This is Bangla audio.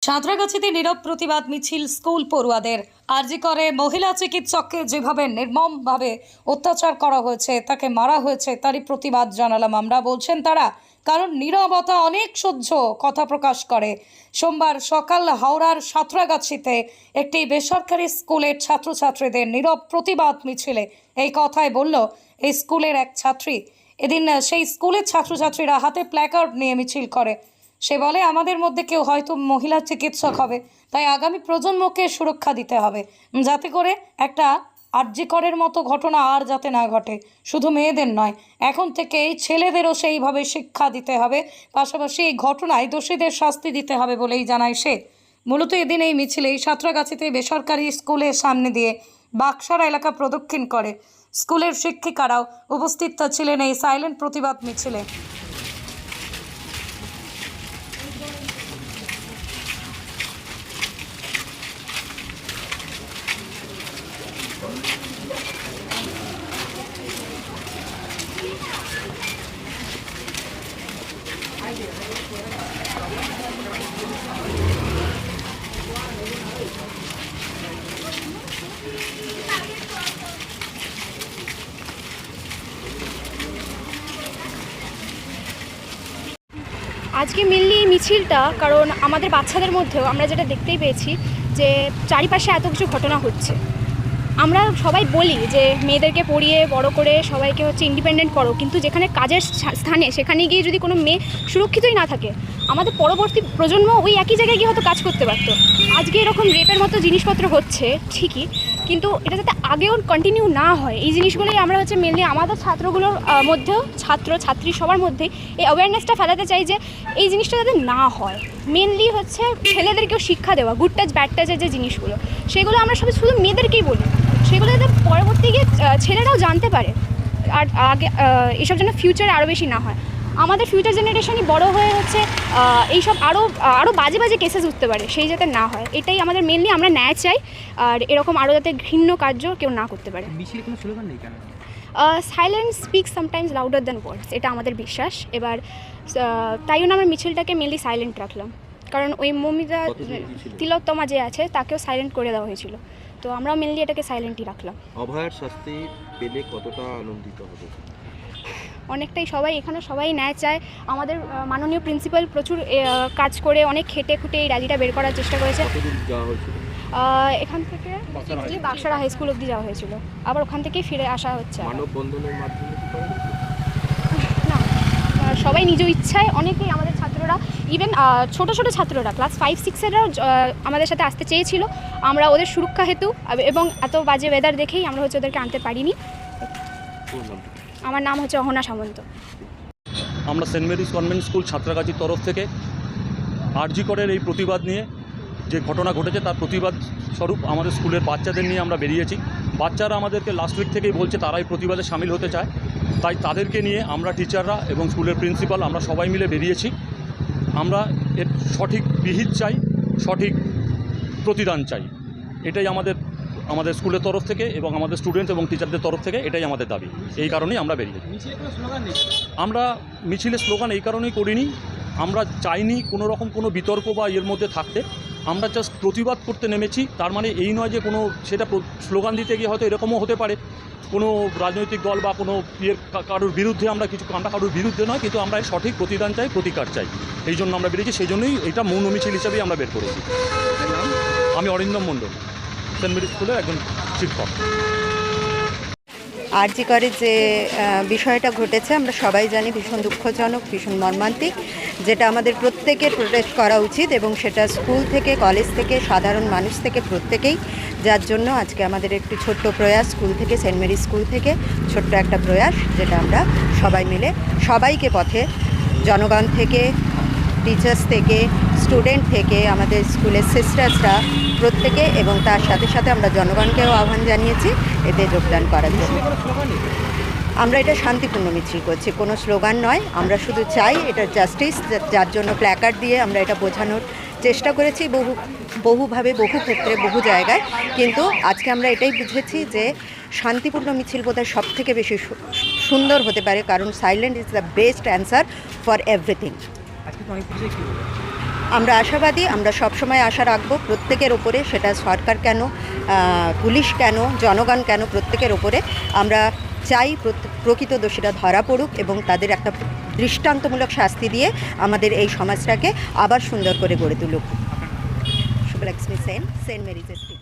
সাঁতরাগাছিতে নীরব প্রতিবাদ মিছিল স্কুল পড়ুয়াদের। আরজি করে মহিলা চিকিৎসককে যেভাবে নির্মমভাবে অত্যাচার করা হয়েছে, তাকে মারা হয়েছে, তারই প্রতিবাদ জানালাম আমরা, বলছেন তারা। কারণ নীরবতা অনেক সহ্য কথা প্রকাশ করে। সোমবার সকাল হাওড়ার সাঁতরাগাছিতে একটি বেসরকারি স্কুলের ছাত্রছাত্রীদের নীরব প্রতিবাদ মিছিলে এই কথাই বলল এই স্কুলের এক ছাত্রী। এদিন সেই স্কুলের ছাত্রছাত্রীরা হাতে প্ল্যাকার্ড নিয়ে মিছিল করে। সে বলে, আমাদের মধ্যে কেউ হয়তো মহিলা চিকিৎসক হবে, তাই আগামী প্রজন্মকে সুরক্ষা দিতে হবে, যাতে করে একটা আরজি করের মতো ঘটনা আর যাতে না ঘটে। শুধু মেয়েদের নয়, এখন থেকে এই ছেলেদেরও সেইভাবে শিক্ষা দিতে হবে, পাশাপাশি এই ঘটনায় দোষীদের শাস্তি দিতে হবে বলেই জানায় সে। মূলত এদিন এই মিছিলে সাঁতরাগাছিতে বেসরকারি স্কুলের সামনে দিয়ে বাক্সারা এলাকা প্রদক্ষিণ করে। স্কুলের শিক্ষিকারাও উপস্থিত ছিলেন এই সাইলেন্ট প্রতিবাদ মিছিলে। আজকে মেনলি এই মিছিলটা কারণ আমাদের বাচ্চাদের মধ্যেও আমরা যেটা দেখতেই পেয়েছি যে চারিপাশে এত কিছু ঘটনা হচ্ছে। আমরা সবাই বলি যে মেয়েদেরকে পড়িয়ে বড় করে সবাইকে ইন্ডিপেন্ডেন্ট করো, কিন্তু যেখানে কাজের স্থানে সেখানে গিয়ে যদি কোনো মেয়ে সুরক্ষিতই না থাকে, আমাদের পরবর্তী প্রজন্ম ওই একই জায়গায় গিয়ে হয়তো কাজ করতে পারতো। আজকে এরকম রেপের মতো জিনিসপত্র হচ্ছে ঠিকই, কিন্তু এটা যাতে আগেও কন্টিনিউ না হয়, এই জিনিসগুলোই আমরা মেনলি আমাদের ছাত্রগুলোর মধ্যেও, ছাত্রছাত্রী সবার মধ্যে এই অ্যাওয়ারনেসটা ফেলাতে চাই যে এই জিনিসটা যাতে না হয়। মেনলি ছেলেদেরকেও শিক্ষা দেওয়া, গুড টাচ ব্যাড টাচের যে জিনিসগুলো, সেগুলো আমরা সবাই শুধু মেয়েদেরকেই বলি, সেগুলো যাতে পরবর্তী গিয়ে ছেলেরাও জানতে পারে, আর আগে এইসব যেন ফিউচারে আরও বেশি না হয়। আমাদের ফিউচার জেনারেশনই বড় হয়ে এইসব আরও বাজে বাজে কেসেস উঠতে পারে, সেই যাতে না হয়, এটাই আমাদের মেনলি আমরা ন্যায় চাই। আর এরকম আরও যাতে ঘৃণ্য কার্য কেউ না করতে পারে। Silence speak sometimes louder than ওয়ার্ডস, এটা আমাদের বিশ্বাস। এবার তাই জন্য আমরা মিছিলটাকে মেনলি সাইলেন্ট রাখলাম, কারণ ওই মমিতা তিলোত্তমা যে আছে তাকেও সাইলেন্ট করে দেওয়া হয়েছিল, তো আমরাও মেনলি এটাকে সাইলেন্টই রাখলাম। অভয়ার শাস্তি পেলে কতটা আনন্দিত হবে? অনেকটাই, এখানে সবাই ন্যায় চায়। আমাদের মাননীয় প্রিন্সিপাল প্রচুর কাজ করে অনেক খেটে খুঁটে এই র্যালিটা বের করার চেষ্টা করেছে। এখান থেকে বাক্সারা হাই স্কুল অবধি যাওয়া হয়েছিল, আবার ওখান থেকেই ফিরে আসা হচ্ছে। মানববন্ধনের মাধ্যমে না, সবাই নিজ ইচ্ছায়, অনেকেই আমাদের ছাত্ররা, ইভেন ছোটো ছোটো ছাত্ররা ক্লাস 5-6-এরাও আমাদের সাথে আসতে চেয়েছিল। আমরা ওদের সুরক্ষা হেতু এবং এত বাজে ওয়েদার দেখেই আমরা ওদেরকে আনতে পারিনি। আমার নাম অহনা সামন্ত। আমরা সেন্ট মেরিজ কনভেন্ট স্কুল সাঁতরাগাছির তরফ থেকে আরজি করের এই প্রতিবাদ নিয়ে যে ঘটনা ঘটেছে তার প্রতিবাদ স্বরূপ আমাদের স্কুলের বাচ্চাদের নিয়ে আমরা বেরিয়েছি। বাচ্চারা আমাদেরকে লাস্ট উইক থেকেই বলছে তারা এই প্রতিবাদে সামিল হতে চায়, তাই তাদেরকে নিয়ে আমরা টিচাররা এবং স্কুলের প্রিন্সিপাল আমরা সবাই মিলে বেরিয়েছি। আমরা এর সঠিক বিহিত চাই, সঠিক প্রতিদান চাই, এটাই আমাদের স্কুলের তরফ থেকে এবং আমাদের স্টুডেন্টস এবং টিচারদের তরফ থেকে এটাই আমাদের দাবি। এই কারণেই আমরা বেরিয়েছি। আমরা মিছিলের স্লোগান এই কারণেই করিনি, আমরা চাইনি কোনো রকম কোনো বিতর্ক বা এর মধ্যে থাকতে। আমরা জাস্ট প্রতিবাদ করতে নেমেছি। তার মানে এই নয় যে সেটা স্লোগান দিতে গিয়ে হয়তো এরকমও হতে পারে কোনো রাজনৈতিক দল বা কোনো কারোর বিরুদ্ধে আমরা কারোর বিরুদ্ধে নয়, কিন্তু আমরা সঠিক প্রতিদান চাই, প্রতিকার চাই। এই জন্য আমরা বেরিয়েছি, সেই জন্যই এটা মৌন মিছিল হিসাবেই আমরা বের করেছি। আমি অরিন্দম মণ্ডল, সেন্ট মেরিজ স্কুলের একজন শিক্ষক। আরজি করে যে বিষয়টা ঘটেছে আমরা সবাই জানি, ভীষণ দুঃখজনক, ভীষণ মর্মান্তিক, যেটা আমাদের প্রত্যেকের প্রোটেক্ট করা উচিত, এবং সেটা স্কুল থেকে, কলেজ থেকে, সাধারণ মানুষ থেকে প্রত্যেকেই। যার জন্য আজকে আমাদের একটি ছোট্ট প্রয়াস, স্কুল থেকে, সেন্ট মেরিজ স্কুল থেকে ছোট্ট একটা প্রয়াস, যেটা আমরা সবাই মিলে সবাইকে পথে, জনগণ থেকে, টিচার্স থেকে, স্টুডেন্ট থেকে, আমাদের স্কুলের সিস্টার্সরা প্রত্যেকে, এবং তার সাথে সাথে আমরা জনগণকেও আহ্বান জানিয়েছি এতে যোগদান করার জন্য। আমরা এটা শান্তিপূর্ণ মিছিল করছি, কোনো স্লোগান নয়। আমরা শুধু চাই এটা জাস্টিস, যার জন্য প্ল্যাকার্ড দিয়ে আমরা এটা বোঝানোর চেষ্টা করেছি বহুভাবে, বহু ক্ষেত্রে, বহু জায়গায়। কিন্তু আজকে আমরা এটাই বুঝেছি যে শান্তিপূর্ণ মিছিল বোধহয় সব থেকে বেশি সুন্দর হতে পারে, কারণ silent is the best answer for everything. আমরা আশাবাদী, আমরা সবসময় আশা রাখবো প্রত্যেকের ওপরে, সেটা সরকার কেন, পুলিশ কেন, জনগণ কেন, প্রত্যেকের ওপরে। আমরা চাই প্রকৃত দোষীরা ধরা পড়ুক এবং তাদের একটা দৃষ্টান্তমূলক শাস্তি দিয়ে আমাদের এই সমাজটাকে আবার সুন্দর করে গড়ে তুলুক। Subhalakshmi Sen, Saint Mary's school.